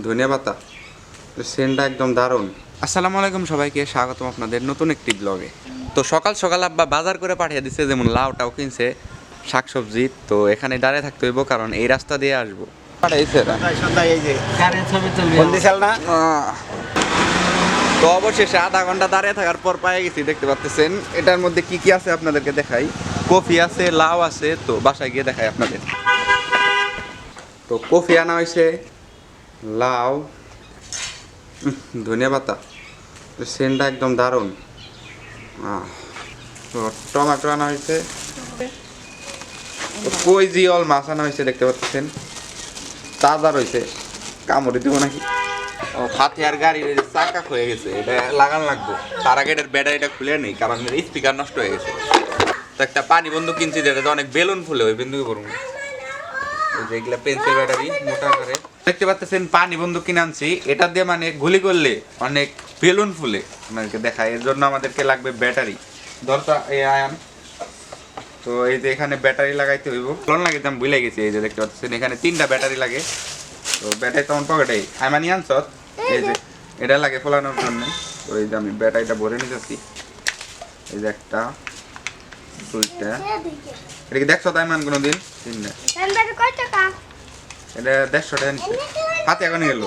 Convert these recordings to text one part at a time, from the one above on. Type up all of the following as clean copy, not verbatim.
ধনিয়া পাতা সেন্টটা একদম দারুণ। আসসালামু আলাইকুম, সবাইকে স্বাগতম আপনাদের নতুন একটি ব্লগে। তো সকাল সকাল আব্বা বাজার করে পাঠিয়ে দিচ্ছে, যেমন লাউটাও কিনছে, শাকসবজি। তো এখানে দাঁড়িয়ে থাকতে হইব, কারণ এই রাস্তা দিয়ে আসবো। তো অবশেষে আধা ঘন্টা দাঁড়িয়ে থাকার পর পেয়ে গেছি। দেখতে পাচ্ছেন এটার মধ্যে কি কি আছে আপনাদেরকে দেখাই। কফি আছে, লাউ আছে, তো বাসায় গিয়ে দেখাই আপনাদের। তো কফি আনা হয়েছে, লাউ, ধনিয়া পাতা সেন্টটা একদম দারুণ। তো টমেটো আনা হয়েছে, কই জিওল মাছ আনা হয়েছে, দেখতে পাচ্ছেন তাজা রয়েছে। কামড়ে দিব নাকি? ও ফাতিয়ার গাড়ির চাকা হয়ে গেছে, এটা লাগান লাগবে। তার আগে এটার ব্যাটারিটা খুলে নেই, কারণ স্পিকার নষ্ট হয়ে গেছে। তো একটা পানি বন্ধু কিনছি, যেটা অনেক বেলুন ফুলে, ওই বিন্দু করুন। যেগুলা পেন্সিল ব্যাটারি মোটা করে দেখতে পাচ্ছেন, পানি বন্ধু কিনে আনছি। এটা দিয়ে মানে গুলি করলে অনেক বেলুন ফুলে, আপনাদেরকে দেখায়। এর জন্য আমাদেরকে লাগবে ব্যাটারি। দরটা এই আয়ান। তো এই যে এখানে ব্যাটারি লাগাইতে হইব। ফোন লাগাইতে আমি ভুলে গেছি। এই যে দেখতে পাচ্ছেন এখানে 3টা ব্যাটারি লাগে। তো ব্যাটারি তখন পকেটে আইমানি আনছ, এই যে এটা লাগে ফোলানোর জন্য। তো এই যে আমি ব্যাটারিটা ভরে নিতেছি। এই যে একটা, দুইটা। এটা কি দেখছো তাই মান কোনোদিন? 3টা। এটা 150 টাকা নিচ্ছে। হাতে এখন গেল।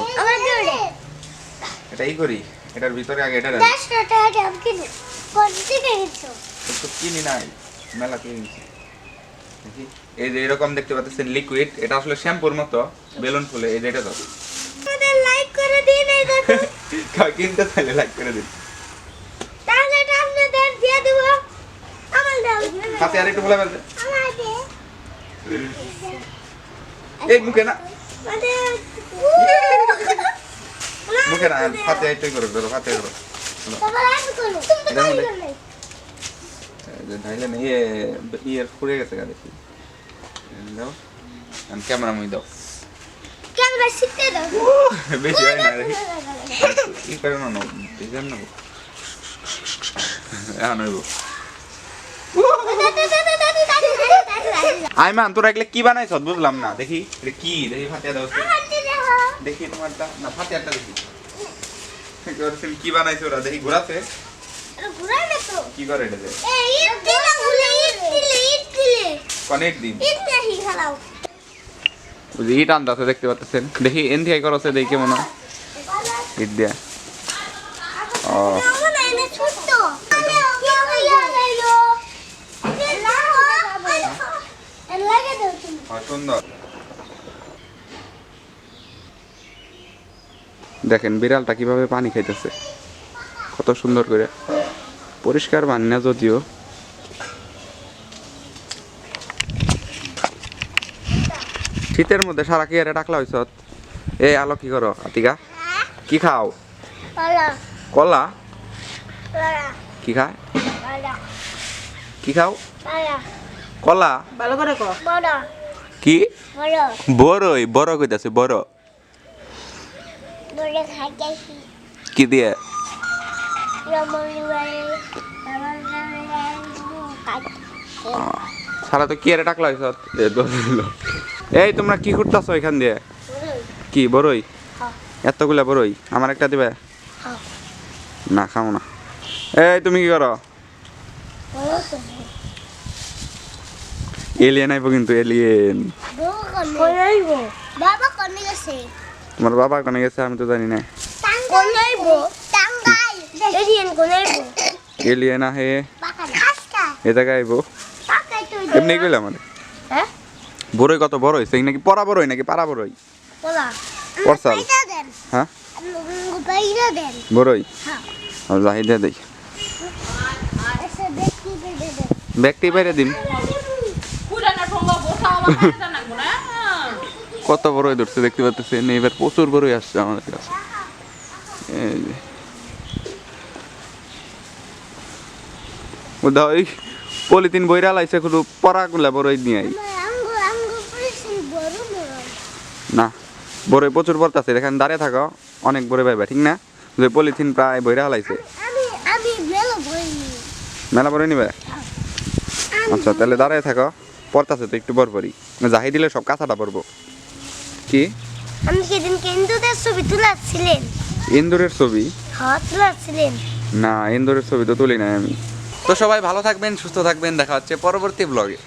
এটা ই করি, এটার ভিতরে আগে এটা কিনি নাই, মেলা কিনছি। এই যে এরকম দেখতে পাচ্ছেন লিকুইড, এটা আসলে শ্যাম্পুর মতো বেলুন ফুলে। এই যে এটা তো লাইক করে দিন, এই দেখুন কিনতে চাইলে লাইক করে দিন, তাহলে এটা আপনাদের দিয়ে দেব। আমার দাও হাতে আর একটু বলে বলতে এই মুখে না, মুখে না, হাতে এইটাই করে ধরো, হাতে ধরো। ঢাইলে না, ইয়ে ফুরে গেছে গাড়ি। দাও ক্যামেরা মুই দাও, ক্যামেরা শিখতে দাও। বেশি হয় না রে, কি করে না ডিজাইন নেব এখন হইব। আইমান তোরা এগুলো কি বানাইছ বুঝলাম না। দেখি এটা কি, দেখি ফাতিয়া দাও, দেখি তোমারটা না, ফাতিয়ারটা দেখি কি বানাইছে ওরা। দেখি ঘোরাছে, কি করে এটা? অনেক দিন ইট আনতে দেখতে পাচ্ছেন। দেখি এনথিআই করছে, দেখি কেমন হয় ইট দিয়া। ও সুন্দর। দেখেন বিড়ালটা কিভাবে পানি খাইতেছে, কত সুন্দর করে। পরিষ্কার পানি না যদিও। শীতের মধ্যে সারা কি আরে ডাকলা হইছ? এই আলো কি করো আতিকা? কি খাও? কলা। কি খায়? কি খাও? কলা। ভালো করে কও। কি? বড়ই। বড় কইতাছে, বড়। কি দিয়ে? সারা তো কি আরে ডাকলা হইছ? এই তোমরা কি করতেছ এখান দিয়ে? কি বড়ই? এতগুলা বড়ই আমার একটা দিবে? না খাও না। এই তুমি কি করো? এলিয়েন আইবো কিন্তু, এলিয়েন। তোমার বাবা কোনে গেছে আমি তো জানি না। এলিয়েন আহে এ জায়গায় আইবো এমনি কইলাম মানে। বড়ই কত বড় হয়েছে নাকি? পড়া বড়ই নাকি পাড়া বড়ই? পড়সাল। হ্যাঁ বড়ই জাহিদা দেই ব্যক্তি বাইরে দিন। কত বড়ই ধরছে দেখতে পাচ্ছেন। এবার প্রচুর বড়ই আসছে আমাদের কাছে। ওই পলিথিন বইরা লাইছে, শুধু পড়াগুলা বড়ই নিয়ে আই না। বড়ই প্রচুর পড়তেছে, এখানে দাঁড়িয়ে থাকো, অনেক বড়ই পাইবা, ঠিক না? যে পলিথিন প্রায় বইরা লাইছে। মেলা বড়ই নিবে? আচ্ছা তাহলে দাঁড়িয়ে থাকো, পড়তেছে তো একটু পরপরই। জাহি দিলে সব কাঁচাটা পড়বো। কি আমি সেদিন কেন্দুদের ছবি তুলাচ্ছিলেন। ইন্দুরের ছবি? হ্যাঁ তুলাচ্ছিলেন। না, ইন্দুরের ছবি তো তুলি নাই আমি। তো সবাই ভালো থাকবেন, সুস্থ থাকবেন, দেখা হচ্ছে পরবর্তী ব্লগে।